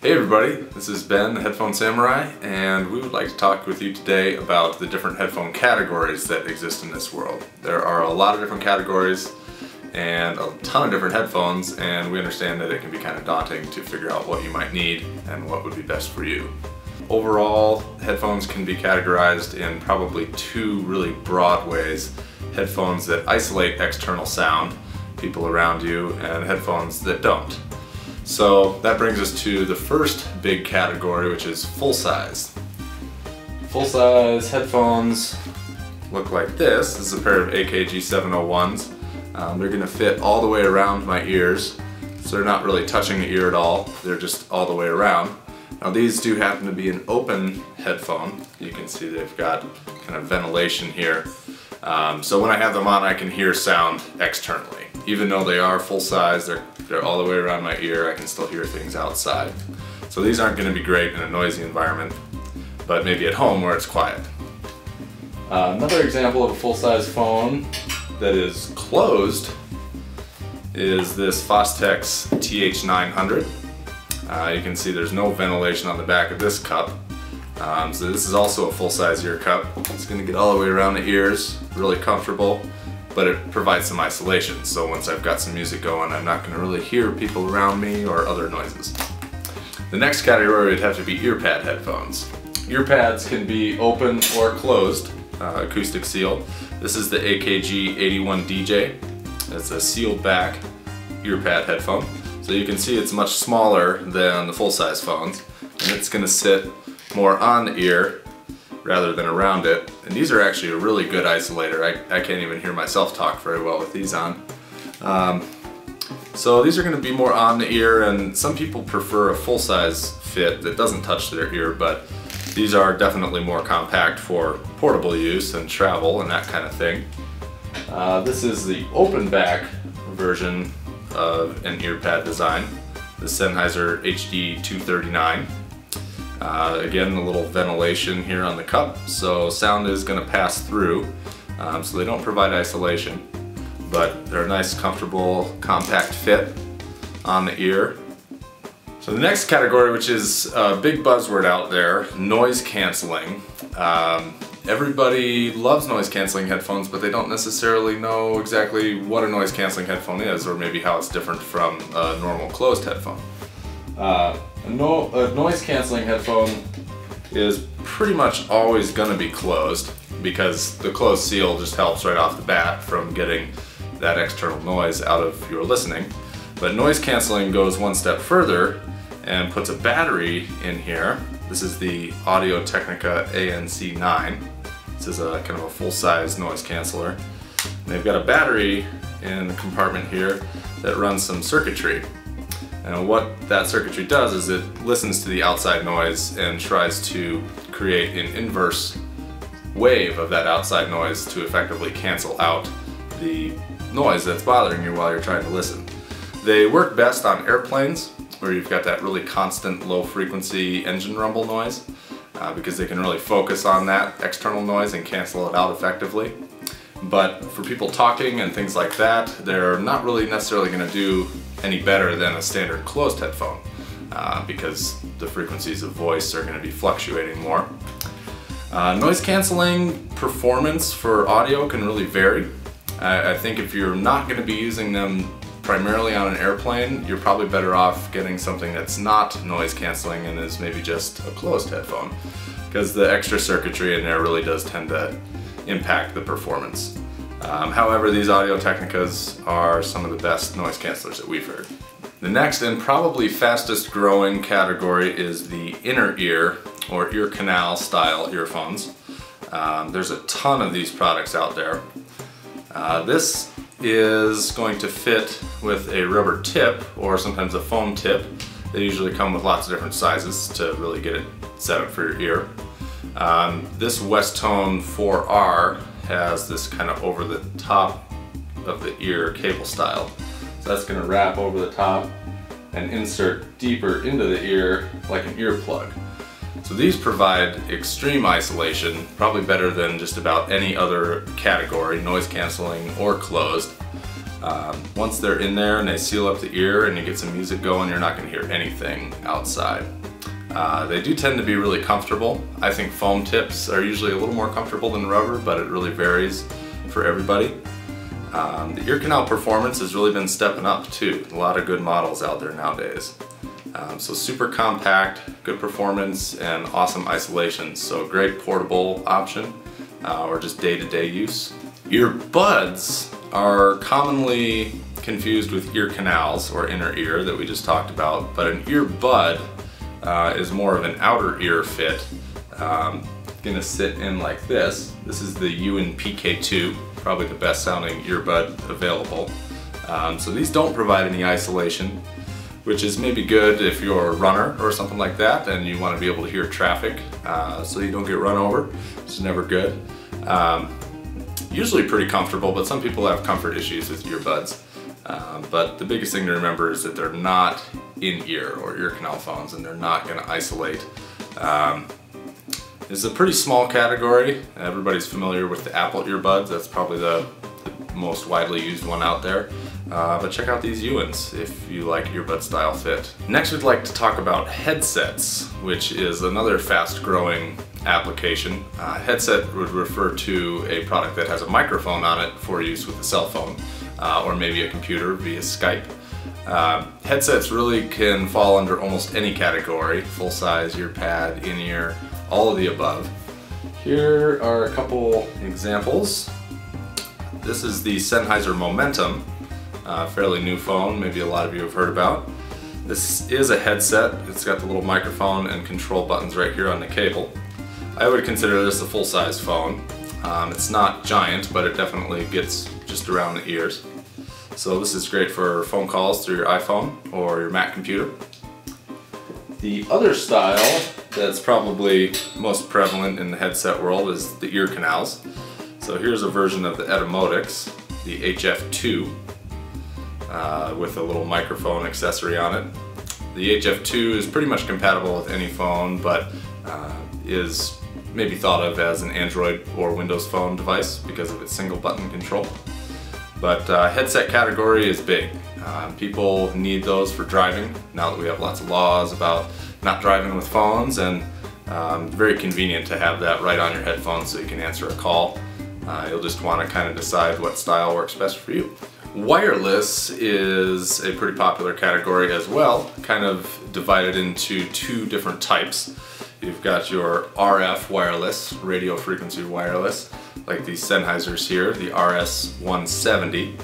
Hey everybody, this is Ben, the Headphone Samurai, and we would like to talk with you today about the different headphone categories that exist in this world. There are a lot of different categories and a ton of different headphones, and we understand that it can be kind of daunting to figure out what you might need and what would be best for you. Overall, headphones can be categorized in probably two really broad ways. Headphones that isolate external sound, people around you, and headphones that don't. So that brings us to the first big category, which is full-size. Full-size headphones look like this. This is a pair of AKG 701s. They're going to fit all the way around my ears, so they're not really touching the ear at all. They're just all the way around. Now these do happen to be an open headphone. You can see they've got kind of ventilation here. So when I have them on, I can hear sound externally. Even though they are full size, they're all the way around my ear, I can still hear things outside. So these aren't going to be great in a noisy environment, but maybe at home where it's quiet. Another example of a full-size phone that is closed is this Fostex TH900. You can see there's no ventilation on the back of this cup. So this is also a full-size ear cup. It's going to get all the way around the ears, really comfortable, but it provides some isolation. So once I've got some music going, I'm not going to really hear people around me or other noises. The next category would have to be earpad headphones. Earpads can be open or closed, acoustic seal. This is the AKG 81DJ. It's a sealed back earpad headphone. So you can see it's much smaller than the full-size phones, and it's going to sit more on the ear rather than around it. And these are actually a really good isolator. I can't even hear myself talk very well with these on. So these are going to be more on the ear, and some people prefer a full-size fit that doesn't touch their ear, but these are definitely more compact for portable use and travel and that kind of thing. This is the open back version of an earpad design, the Sennheiser HD 239. Again, a little ventilation here on the cup, so sound is going to pass through, so they don't provide isolation, but they're a nice, comfortable, compact fit on the ear. So the next category, which is a big buzzword out there, noise canceling. Everybody loves noise canceling headphones, but they don't necessarily know exactly what a noise canceling headphone is, or maybe how it's different from a normal closed headphone. A noise canceling headphone is pretty much always going to be closed, because the closed seal just helps right off the bat from getting that external noise out of your listening. But noise canceling goes one step further and puts a battery in here. This is the Audio-Technica ANC9. This is a kind of a full-size noise canceller. And they've got a battery in the compartment here that runs some circuitry. And what that circuitry does is it listens to the outside noise and tries to create an inverse wave of that outside noise to effectively cancel out the noise that's bothering you while you're trying to listen. They work best on airplanes, where you've got that really constant low frequency engine rumble noise, because they can really focus on that external noise and cancel it out effectively. But for people talking and things like that, they're not really necessarily going to do any better than a standard closed headphone, because the frequencies of voice are going to be fluctuating more. Noise canceling performance for audio can really vary. I think if you're not going to be using them primarily on an airplane, you're probably better off getting something that's not noise canceling and is maybe just a closed headphone, because the extra circuitry in there really does tend to impact the performance. However, these Audio-Technicas are some of the best noise cancelers that we've heard. The next and probably fastest growing category is the inner ear or ear canal style earphones. There's a ton of these products out there. This is going to fit with a rubber tip or sometimes a foam tip. They usually come with lots of different sizes to really get it set up for your ear. This Westone 4R has this kind of over the top of the ear cable style. So that's going to wrap over the top and insert deeper into the ear like an earplug. So these provide extreme isolation, probably better than just about any other category, noise canceling or closed. Once they're in there and they seal up the ear and you get some music going, you're not going to hear anything outside. They do tend to be really comfortable. I think foam tips are usually a little more comfortable than rubber, but it really varies for everybody. The ear canal performance has really been stepping up too. A lot of good models out there nowadays. So super compact, good performance, and awesome isolation. So great portable option or just day-to-day use. Earbuds are commonly confused with ear canals or inner ear that we just talked about, but an earbud is more of an outer ear fit. Gonna sit in like this. This is the UNPK2, probably the best sounding earbud available. So these don't provide any isolation, which is maybe good if you're a runner or something like that and you want to be able to hear traffic so you don't get run over, which is never good. Usually pretty comfortable, but some people have comfort issues with earbuds. But the biggest thing to remember is that they're not in-ear or ear canal phones, and they're not going to isolate. It's a pretty small category. Everybody's familiar with the Apple earbuds. That's probably the most widely used one out there. But check out these Uins if you like earbud style fit. Next we'd like to talk about headsets, which is another fast growing application. Headset would refer to a product that has a microphone on it for use with a cell phone or maybe a computer via Skype. Headsets really can fall under almost any category: full-size, earpad, in-ear, all of the above. Here are a couple examples. This is the Sennheiser Momentum, fairly new phone, maybe a lot of you have heard about. This is a headset. It's got the little microphone and control buttons right here on the cable. I would consider this a full-size phone. It's not giant, but it definitely gets just around the ears. So this is great for phone calls through your iPhone or your Mac computer. The other style that's probably most prevalent in the headset world is the ear canals. So here's a version of the Etymotics, the HF2, with a little microphone accessory on it. The HF2 is pretty much compatible with any phone, but is maybe thought of as an Android or Windows phone device because of its single button control. But headset category is big. People need those for driving now that we have lots of laws about not driving with phones, and very convenient to have that right on your headphones so you can answer a call. You'll just want to kind of decide what style works best for you. Wireless is a pretty popular category as well, kind of divided into two different types. You've got your RF wireless, radio frequency wireless, like these Sennheisers here, the RS-170.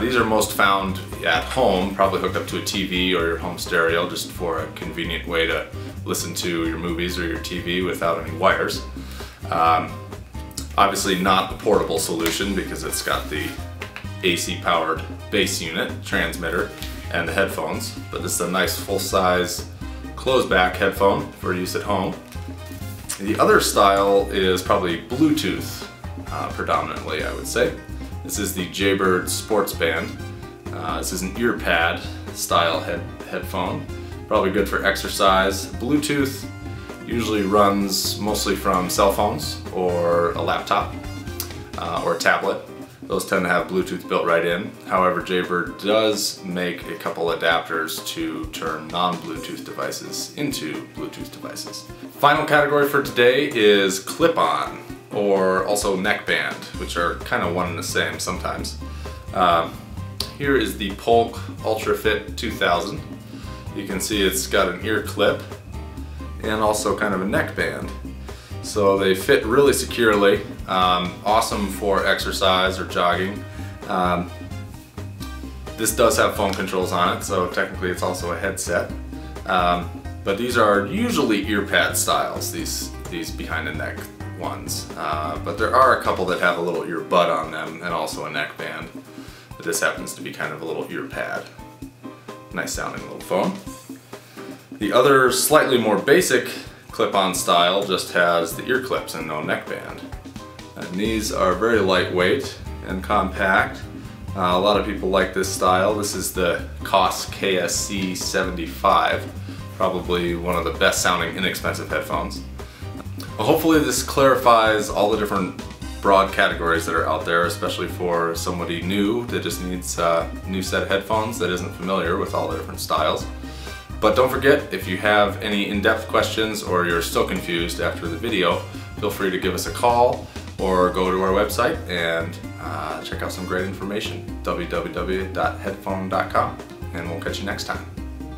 These are most found at home, probably hooked up to a TV or your home stereo, just for a convenient way to listen to your movies or your TV without any wires. Obviously not the portable solution because it's got the AC powered bass unit, transmitter, and the headphones, but this is a nice full-size closed back headphone for use at home. The other style is probably Bluetooth predominantly, I would say. This is the Jaybird Sports Band. This is an Earpad style headphone, probably good for exercise. Bluetooth usually runs mostly from cell phones or a laptop or a tablet. Those tend to have Bluetooth built right in. However, Jaybird does make a couple adapters to turn non-Bluetooth devices into Bluetooth devices. Final category for today is clip-on, or also neckband, which are kind of one and the same sometimes. Here is the Polk Ultra Fit 2000. You can see it's got an ear clip and also kind of a neckband. So they fit really securely, awesome for exercise or jogging. This does have phone controls on it, so technically it's also a headset. But these are usually earpad styles, these behind the neck ones. But there are a couple that have a little earbud on them and also a neckband. But this happens to be kind of a little earpad. Nice sounding little phone. The other slightly more basic clip-on style just has the ear clips and no neckband. And these are very lightweight and compact. A lot of people like this style. This is the COS KSC 75, probably one of the best sounding inexpensive headphones. Well, hopefully this clarifies all the different broad categories that are out there, especially for somebody new that just needs a new set of headphones that isn't familiar with all the different styles. But don't forget, if you have any in-depth questions or you're still confused after the video, feel free to give us a call or go to our website and check out some great information, www.headphone.com, and we'll catch you next time.